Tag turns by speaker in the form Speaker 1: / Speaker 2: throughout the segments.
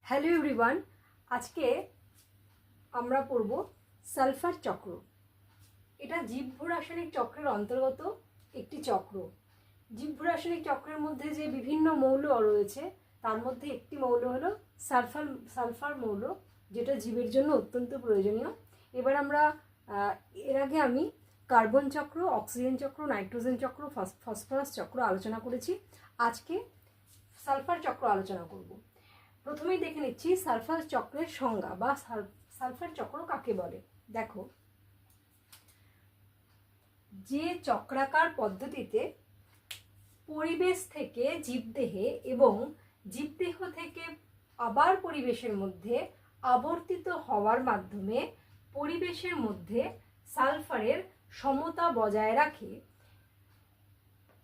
Speaker 1: Hello everyone, আজকে আমরা পড়ব সালফার চক্র। এটা জীবভূ রাসায়নিক চক্রের অন্তর্গত একটি চক্র। জীবভূ রাসায়নিক চক্রের মধ্যে যে বিভিন্ন মৌল রয়েছে তার মধ্যে একটি মৌল হলো সালফার মৌল, যেটা জীবের জন্য অত্যন্ত প্রয়োজনীয়। এবার আমরা এর আগে আমি কার্বন চক্র, অক্সিজেন চক্র, নাইট্রোজেন চক্র, ফসফরাস চক্র আলোচনা করেছি। আজকে সালফার চক্র আলোচনা করব। প্রথমেই দেখে নিচ্ছি সালফার চক্রের সংজ্ঞা বা সালফার চক্র কাকে বলে। দেখো, যে চক্রাকার পদ্ধতিতে পরিবেশ থেকে জীবদেহে এবং জীবদেহ থেকে আবার পরিবেশের মধ্যে আবর্তিত হওয়ার মাধ্যমে পরিবেশের মধ্যে সালফারের সমতা বজায় রাখে,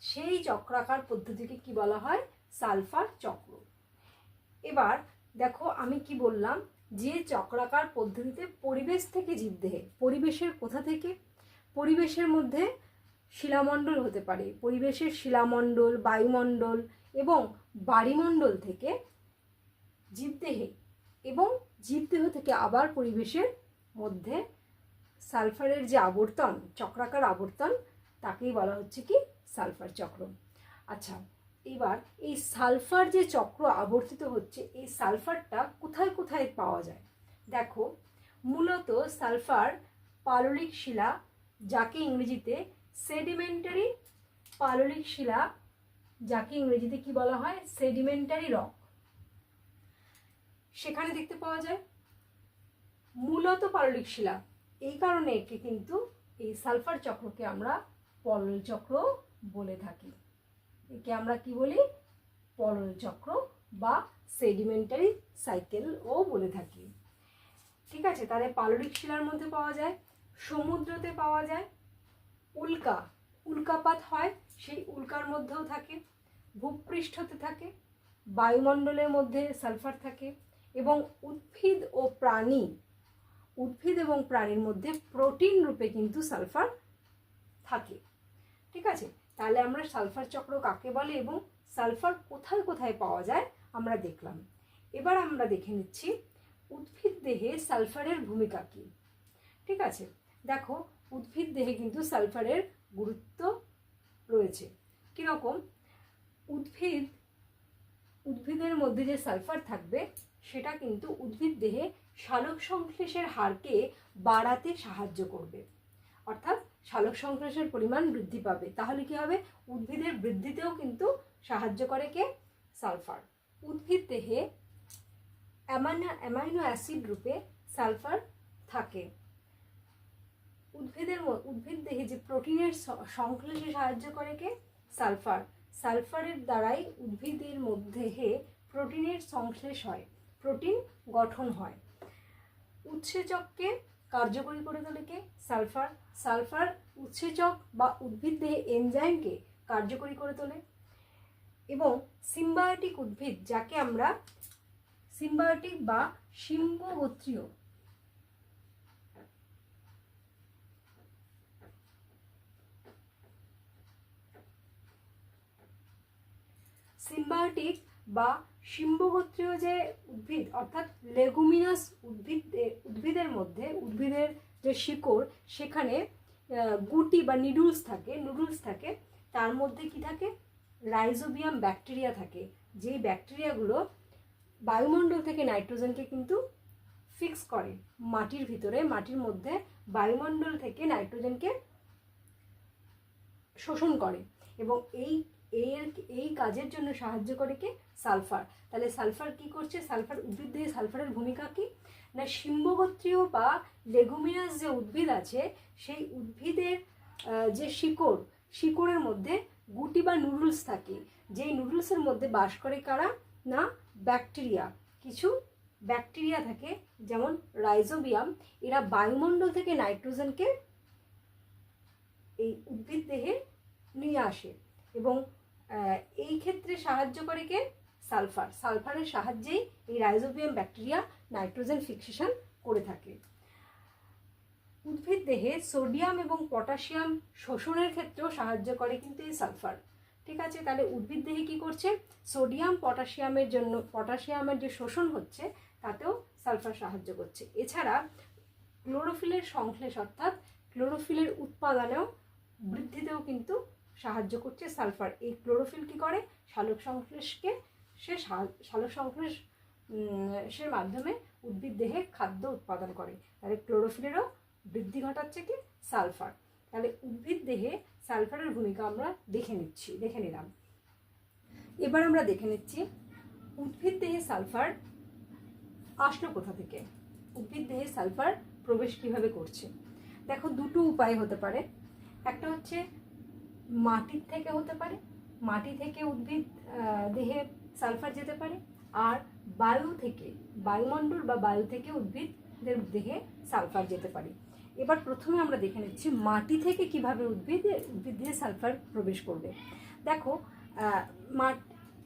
Speaker 1: সেই চক্রাকার পদ্ধতিকে কি বলা হয়? সালফার চক্র। এবার দেখো, আমি কি বললাম, যে চক্রাকার পদ্ধতিতে পরিবেশ থেকে জীবদেহে, পরিবেশের কোথা থেকে? পরিবেশের মধ্যে শিলামণ্ডল হতে পারে, পরিবেশের শিলামণ্ডল, বায়ুমণ্ডল এবং বাড়িমণ্ডল থেকে জীবদেহে এবং জীবদেহ থেকে আবার পরিবেশের মধ্যে সালফারের যে আবর্তন, চক্রাকার আবর্তন, তাকেই বলা হচ্ছে কি সালফার চক্র। আচ্ছা, এবার এই সালফার যে চক্র আবর্তিত হচ্ছে, এই সালফারটা কোথায় কোথায় পাওয়া যায়? দেখো, মূলত সালফার পাললিক শিলা, যাকে ইংরেজিতে সেডিমেন্টারি পাললিক শিলা, যাকে ইংরেজিতে কি বলা হয়? সেডিমেন্টারি রক, সেখানে দেখতে পাওয়া যায়। মূলত পাললিক শিলা, এই কারণে একে কিন্তু এই সালফার চক্রকে আমরা পলল চক্র বলে থাকি। একে আমরা কি বলি? পলল চক্র বা সেডিমেন্টারি সাইকেলও বলে থাকি। ঠিক আছে, তাহলে পাললিক শিলার মধ্যে পাওয়া যায়, সমুদ্রতে পাওয়া যায়, উল্কাপাত হয় সেই উল্কার মধ্যেও থাকে, ভূপৃষ্ঠতে থাকে, বায়ুমণ্ডলের মধ্যে সালফার থাকে, এবং উদ্ভিদ এবং প্রাণীর মধ্যে প্রোটিন রূপে কিন্তু সালফার থাকে। ঠিক আছে, তাহলে আমরা সালফার চক্র কাকে বলে এবং সালফার কোথায় কোথায় পাওয়া যায় আমরা দেখলাম। এবার আমরা দেখে নিচ্ছি উদ্ভিদ দেহে সালফারের ভূমিকা কি। ঠিক আছে, দেখো, উদ্ভিদ দেহে কিন্তু সালফারের গুরুত্ব রয়েছে। কিরকম? উদ্ভিদের মধ্যে যে সালফার থাকবে সেটা কিন্তু উদ্ভিদ দেহে সালোক সংশ্লেষের হারকে বাড়াতে সাহায্য করবে, অর্থাৎ সালোক সংশ্লেষের পরিমাণ বৃদ্ধি পাবে। তাহলে কি হবে? উদ্ভিদের বৃদ্ধিতেও কিন্তু সাহায্য করে কে? সালফার। উদ্ভিদ দেহে অ্যামাইনো অ্যাসিড রূপে সালফার থাকে। উদ্ভিদ দেহে যে প্রোটিনের সংশ্লেষে সাহায্য করে কে? সালফার। সালফারের দ্বারাই উদ্ভিদের মধ্যে প্রোটিনের সংশ্লেষ হয়, প্রোটিন গঠন হয়। উৎসেচককে কার্যকরী করে তোলে কে? সালফার। সালফার উৎসেচক বা উদ্ভিদ দেহে এনজাইমকে কার্যকরী করে তোলে। এবং সিম্বায়োটিক উদ্ভিদ, যাকে আমরা সিম্বায়োটিক বা শিম্বগোত্রীয় যে উদ্ভিদ, অর্থাৎ লেগুমিনাস উদ্ভিদের মধ্যে, উদ্ভিদের যে শিকড়, সেখানে গুটি বা নুডলস থাকে। তার মধ্যে কি থাকে? রাইজোবিয়াম ব্যাকটেরিয়া থাকে, যেই ব্যাকটেরিয়াগুলো বায়ুমণ্ডল থেকে নাইট্রোজেনকে কিন্তু ফিক্স করে মাটির মধ্যে বায়ুমণ্ডল থেকে নাইট্রোজেনকে শোষণ করে, এবং এই কাজের জন্য সাহায্য করে কে? সালফার। তাহলে সালফার কি করছে? উদ্ভিদ দেহে সালফারের ভূমিকা কি না, শিম্বগোত্রীয় বা লেগুমিনাস যে উদ্ভিদ আছে, সেই উদ্ভিদের যে শিকড়ের মধ্যে গুটি বা নুডলস থাকে, যেই নুডলসের মধ্যে বাস করে কারা? না, ব্যাকটেরিয়া। কিছু ব্যাকটেরিয়া থাকে, যেমন রাইজোবিয়াম, এরা বায়ুমণ্ডল থেকে নাইট্রোজেনকে এই উদ্ভিদ দেহে নিয়ে আসে, এবং এই ক্ষেত্রে সাহায্য করে কে? সালফার। সালফারের সাহায্যেই এই রাইজোবিয়াম ব্যাকটেরিয়া নাইট্রোজেন ফিক্সেশন করে থাকে। উদ্ভিদ দেহে সোডিয়াম এবং পটাশিয়াম শোষণের ক্ষেত্রেও সাহায্য করে কিন্তু এই সালফার। ঠিক আছে, তাহলে উদ্ভিদ দেহে কি করছে, সোডিয়াম পটাশিয়ামের যে শোষণ হচ্ছে তাতেও সালফার সাহায্য করছে। এছাড়া ক্লোরোফিলের সংশ্লেষ অর্থাৎ ক্লোরোফিলের উৎপাদনেও বৃদ্ধিতেও কিন্তু সাহায্য করছে সালফার। এই ক্লোরোফিল কি করে, সালোক সংশ্লেষের মাধ্যমে উদ্ভিদ দেহে খাদ্য উৎপাদন করে। তাহলে ক্লোরোফিলেরও বৃদ্ধি ঘটাচ্ছে কি, সালফার। তাহলে উদ্ভিদ দেহে সালফারের ভূমিকা আমরা দেখে নিলাম। এবার আমরা দেখে নিচ্ছি উদ্ভিদ দেহে সালফার আসলো কোথা থেকে, উদ্ভিদ দেহে সালফার প্রবেশ কিভাবে করছে। দেখো, দুটো উপায় হতে পারে। একটা হচ্ছে মাটির থেকে হতে পারে, মাটি থেকে উদ্ভিদ দেহে সালফার যেতে পারে, আর বায়ু থেকে, বায়ুমণ্ডল বা বায়ু থেকে উদ্ভিদের দেহে সালফার যেতে পারে। এবার প্রথমে আমরা দেখে নিচ্ছি মাটি থেকে কিভাবে উদ্ভিদ দেহে সালফার প্রবেশ করবে। দেখো,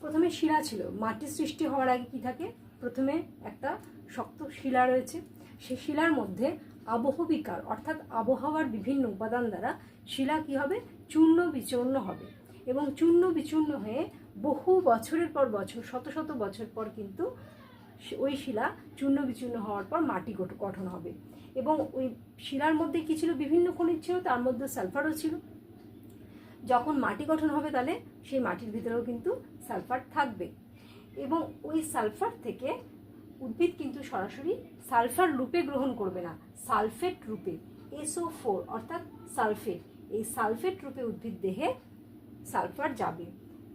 Speaker 1: প্রথমে শিলা ছিল, মাটির সৃষ্টি হওয়ার আগে কি থাকে, প্রথমে একটা শক্ত শিলা রয়েছে, সেই শিলার মধ্যে আবহবিকার অর্থাৎ আবহাওয়ার বিভিন্ন উপাদান দ্বারা শিলা কি হবে, চূর্ণ বিচূর্ণ হবে, এবং চূর্ণ বিচূর্ণ হয়ে বহু বছরের পর বছর, শত শত বছর পর কিন্তু ওই শিলা চূর্ণ বিচূর্ণ হওয়ার পর মাটি গঠন হবে। এবং ওই শিলার মধ্যে কি ছিল, বিভিন্ন খনিজ ছিল, তার মধ্যে সালফারও ছিল। যখন মাটি গঠন হবে তাহলে সেই মাটির ভিতরেও কিন্তু সালফার থাকবে, এবং ওই সালফার থেকে উদ্ভিদ কিন্তু সরাসরি সালফার রূপে গ্রহণ করবে না, সালফেট রূপে, SO4 অর্থাৎ সালফেট, এই সালফেট রূপে উদ্ভিদ দেহে সালফার যাবে।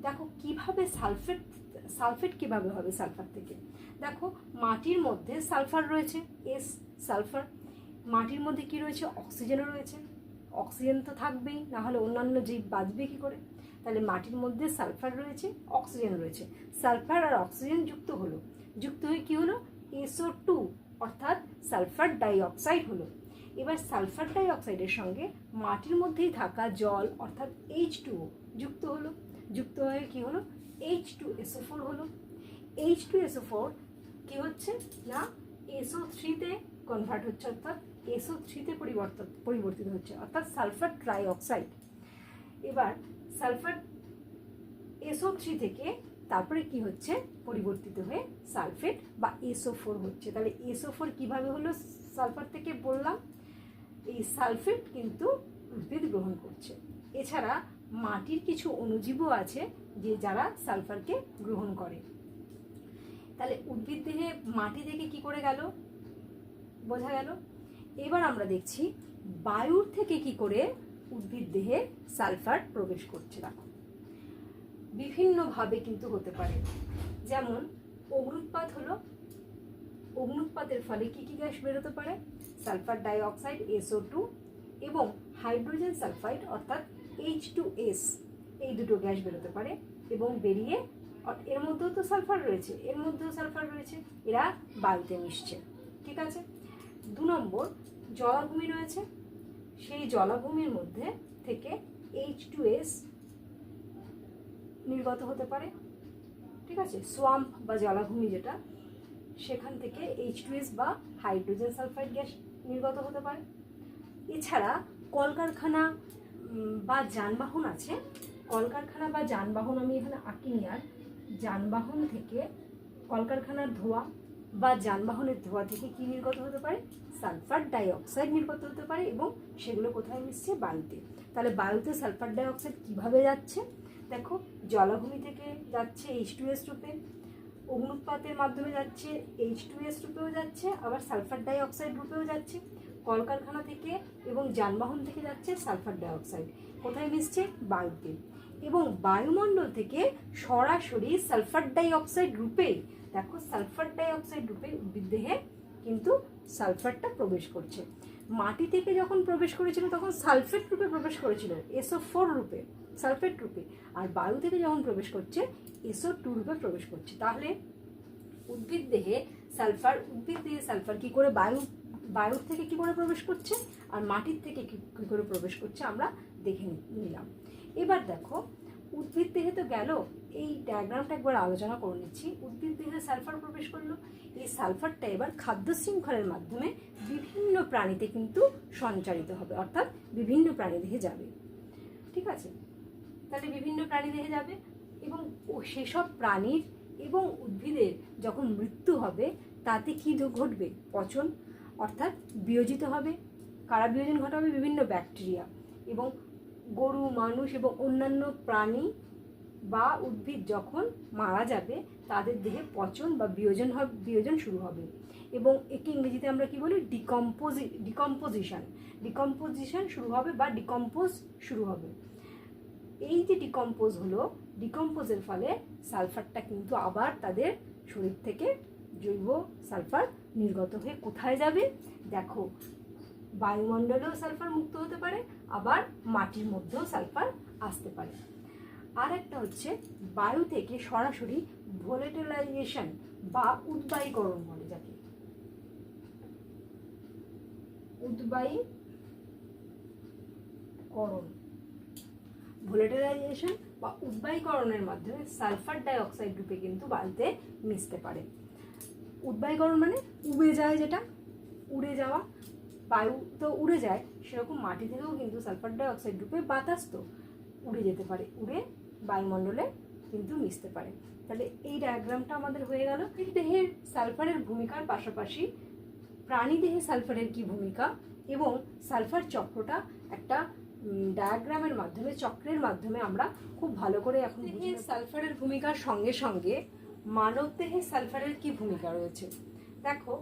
Speaker 1: দেখো কিভাবে সালফেট কিভাবে হবে সালফার থেকে। দেখো, মাটির মধ্যে সালফার রয়েছে, সালফার। মাটির মধ্যে কি রয়েছে, অক্সিজেনও রয়েছে, অক্সিজেন তো থাকবেই, না হলে অন্যান্য জীব বাঁচবে কি করে। তাহলে মাটির মধ্যে সালফার রয়েছে, অক্সিজেন রয়েছে, সালফার আর অক্সিজেন যুক্ত হয়ে কি হলো, SO2 অর্থাৎ সালফার ডাইঅক্সাইড হলো। এবার সালফার ডাইঅক্সাইডের সঙ্গে মাটির মধ্যেই থাকা জল অর্থাৎ H2O যুক্ত হয়ে কি হলো, H2SO4 হলো। H2SO4 কি হচ্ছে না, SO3-তে কনভার্ট হচ্ছে, অর্থাৎ SO3-তে পরিবর্তিত হচ্ছে, অর্থাৎ সালফার ট্রাইঅক্সাইড। এবার সালফার SO3 থেকে তারপরে কি হচ্ছে, পরিবর্তিত হয়ে সালফেট বা SO4 হচ্ছে। তাহলে SO4 কিভাবে হলো সালফার থেকে বললাম, এই সালফেট কিন্তু উদ্ভিদ গ্রহণ করছে। এছাড়া মাটির কিছু অণুজীবও আছে যে যারা সালফারকে গ্রহণ করে। তাহলে উদ্ভিদ দেহে মাটি থেকে কি করে গেল, বোঝা গেল। এবার আমরা দেখছি বায়ুর থেকে কি করে উদ্ভিদ দেহে সালফার প্রবেশ করছে। দেখো, বিভিন্নভাবে কিন্তু হতে পারে। যেমন অগ্নুৎপাত হলো, অগ্নুৎপাতের ফলে কি কি গ্যাস বেরোতে পারে, সালফার ডাইঅক্সাইড SO2 এবং হাইড্রোজেন সালফাইড অর্থাৎ H2S, এই দুটো গ্যাস বেরোতে পারে, এবং বেরিয়ে এর মধ্যেও তো সালফার রয়েছে, এরা বায়ুতে মিশছে। ঠিক আছে। 2 নম্বর, জলাভূমি রয়েছে, সেই জলাভূমির মধ্যে থেকে H2S নির্গত হতে পারে। ঠিক আছে, সোয়াম্প বা জলাভূমি যেটা, সেখান থেকে H2S বা হাইড্রোজেন সালফাইড গ্যাস নির্গত হতে পারে। এছাড়া কলকারখানা বা যানবাহন আছে, কলকারখানা বা যানবাহন আমি এখানে আঁকিনি, আর যানবাহন থেকে, কলকারখানার ধোঁয়া বা যানবাহনের ধোঁয়া থেকে কি নির্গত হতে পারে, সালফার ডাইঅক্সাইড নির্গত হতে পারে, এবং সেগুলো কোথায় মিশছে, বায়ুতে। তাহলে বায়ুতে সালফার ডাইঅক্সাইড কিভাবে যাচ্ছে, দেখো, জলাভূমি থেকে যাচ্ছে H2S রূপে, অগ্নুৎপাতের মাধ্যমে যাচ্ছে H2S রূপেও যাচ্ছে, আবার সালফার ডাইঅক্সাইড রূপেও যাচ্ছে। কলকারখানা থেকে এবং যানবাহন থেকে যাচ্ছে সালফার ডাইঅক্সাইড, কোথায় মিশছে, বায়ুতে। এবং বায়ুমণ্ডল থেকে সরাসরি সালফার ডাইঅক্সাইড রূপে, দেখো, সালফার ডাইঅক্সাইড রূপে উদ্ভিদ দেহে কিন্তু সালফারটা প্রবেশ করছে। মাটি থেকে যখন প্রবেশ করেছিল তখন সালফেট রূপে প্রবেশ করেছিল, SO4 রূপে, সালফেট রূপে, আর বায়ু থেকে যখন প্রবেশ করছে SO2 রূপে প্রবেশ করছে। তাহলে উদ্ভিদ দেহে সালফার কি করে বায়ুর থেকে কি করে প্রবেশ করছে, আর মাটির থেকে কি করে প্রবেশ করছে আমরা দেখে নিলাম। এবার দেখো, উদ্ভিদ দেহে তো গেল, এই ডায়াগ্রামটা একবার আলোচনা করে নিচ্ছি। উদ্ভিদ দেহে সালফার প্রবেশ করলো, এই সালফারটা এবার খাদ্য শৃঙ্খলের মাধ্যমে বিভিন্ন প্রাণীতে কিন্তু সঞ্চারিত হবে, অর্থাৎ বিভিন্ন প্রাণী দেহে যাবে। ঠিক আছে। তাহলে বিভিন্ন প্রাণী দেহে যাবে, এবং সেসব প্রাণীর এবং উদ্ভিদের যখন মৃত্যু হবে তাতে কী ঘটবে? পচন, অর্থাৎ বিয়োজিত হবে। কারা বিয়োজন ঘটাবে? বিভিন্ন ব্যাকটেরিয়া। এবং গরু, মানুষ এবং অন্যান্য প্রাণী বা উদ্ভিদ যখন মারা যাবে তাদের দেহে পচন বা বিয়োজন শুরু হবে। এবং একে ইংরেজিতে আমরা কি বলি? ডিকম্পোজিশন শুরু হবে বা ডিকম্পোজ শুরু হবে। এই যে ডিকম্পোজ হলো, ডিকম্পোজের ফলে সালফারটা কিন্তু আবার তাদের শরীর থেকে জৈব সালফার নির্গত হয়ে কোথায় যাবে? দেখো, বায়ুমণ্ডলেও সালফার মুক্ত হতে পারে, আবার মাটির মধ্যেও সালফার আসতে পারে। আর একটা হচ্ছে বায়ু থেকে সরাসরি ভোলেটিলাইজেশন বা উদ্বায়ীকরণ বলে, যাকে উদ্বায়ীকরণ, ভোলেটিলাইজেশন বা উদ্বায়ীকরণের মাধ্যমে সালফার ডাইঅক্সাইড রূপে কিন্তু বায়ুতে মিশতে পারে। উদ্বায়ীকরণ মানে উবে যায়, যেটা উড়ে যাওয়া। বায়ু তো উড়ে যায়, সেরকম মাটি থেকেও কিন্তু সালফার ডাইঅক্সাইড রূপে বাতাস তো উড়ে যেতে পারে, উড়ে বায়ুমণ্ডলে কিন্তু মিশতে পারে। তাহলে এই ডায়াগ্রামটা আমাদের হয়ে গেল। দেহের সালফারের ভূমিকার পাশাপাশি প্রাণী দেহে সালফারের কি ভূমিকা, এবং সালফার চক্রটা একটা ডায়াগ্রামের মাধ্যমে, চক্রের মাধ্যমে আমরা খুব ভালো করে এখন সালফারের ভূমিকার সঙ্গে সঙ্গে মানব দেহে সালফারের কি ভূমিকা রয়েছে। দেখো,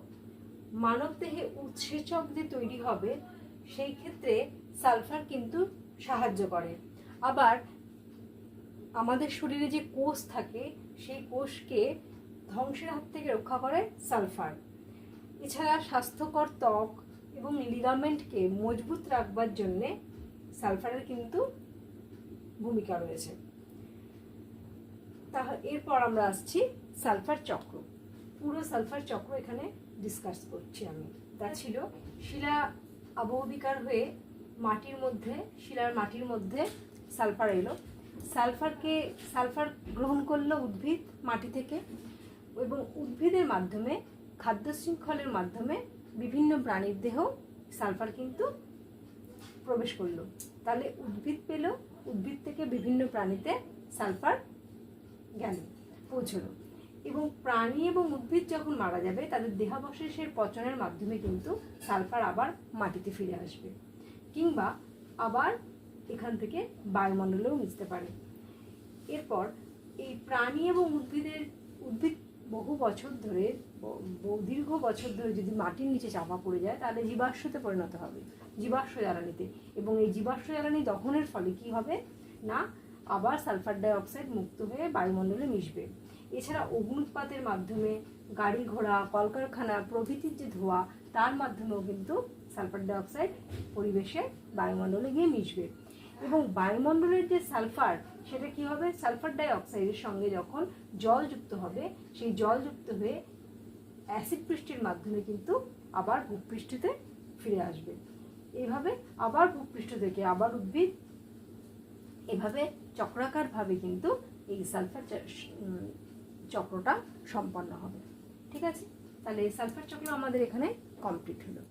Speaker 1: মানব দেহে উৎসেচক যে তৈরি হবে সেই ক্ষেত্রে সালফার কিন্তু সাহায্য করে। আবার আমাদের শরীরে যে কোষ থাকে সেই কোষকে ধ্বংসের হাত থেকে রক্ষা করে সালফার। এছাড়া স্বাস্থ্যকর ত্বক এবং লিগামেন্টকে মজবুত রাখবার জন্যে সালফারের কিন্তু ভূমিকা রয়েছে। তাহলে এরপর আমরা আসছি সালফার চক্র। পুরো সালফার চক্র এখানে ডিসকাস করছি আমি। তা ছিল শিলা আবহবিকার হয়ে মাটির মধ্যে, শিলার মাটির মধ্যে সালফার এলো। সালফার গ্রহণ করলো উদ্ভিদ মাটি থেকে, এবং উদ্ভিদের মাধ্যমে, খাদ্য শৃঙ্খলের মাধ্যমে বিভিন্ন প্রাণীর দেহ সালফার কিন্তু প্রবেশ করলো। তাহলে উদ্ভিদ পেল, উদ্ভিদ থেকে বিভিন্ন প্রাণীতে সালফার গেল, পৌঁছলো। এবং প্রাণী এবং উদ্ভিদ যখন মারা যাবে তাদের দেহাবশেষের পচনের মাধ্যমে কিন্তু সালফার আবার মাটিতে ফিরে আসবে, কিংবা আবার এখান থেকে বায়ুমণ্ডলেও মিশতে পারে। এরপর এই প্রাণী এবং উদ্ভিদ বহু বছর ধরে, দীর্ঘ বছর ধরে যদি মাটির নিচে চাপা পড়ে যায় তাহলে জীবাশ্মতে পরিণত হবে, জীবাশ্ম জ্বালানিতে। এবং এই জীবাশ্ম জ্বালানি দহনের ফলে কি হবে না, আবার সালফার ডাইঅক্সাইড মুক্ত হয়ে বায়ুমণ্ডলে মিশবে। এছাড়া অগ্নুৎপাতের মাধ্যমে, গাড়ি ঘোড়া, কলকারখানা প্রভৃতির যে ধোঁয়া, তার মাধ্যমেও কিন্তু সালফার ডাইঅক্সাইড পরিবেশে বায়ুমণ্ডলে গিয়ে মিশবে। এবং বায়ুমণ্ডলের যে সালফার, সেটা কি হবে, সালফার ডাইঅক্সাইডের সঙ্গে যখন জল যুক্ত হবে, সেই জল যুক্ত হয়ে অ্যাসিড বৃষ্টির মাধ্যমে কিন্তু আবার ভূপৃষ্ঠতে ফিরে আসবে। এইভাবে আবার ভূপৃষ্ঠ থেকে আবার উদ্ভিদ, এভাবে চক্রাকারভাবে কিন্তু এই সালফার চক্রটা সম্পন্ন হবে। ঠিক আছে, তাহলে এই সালফার চক্র আমাদের এখানে কমপ্লিট হলো।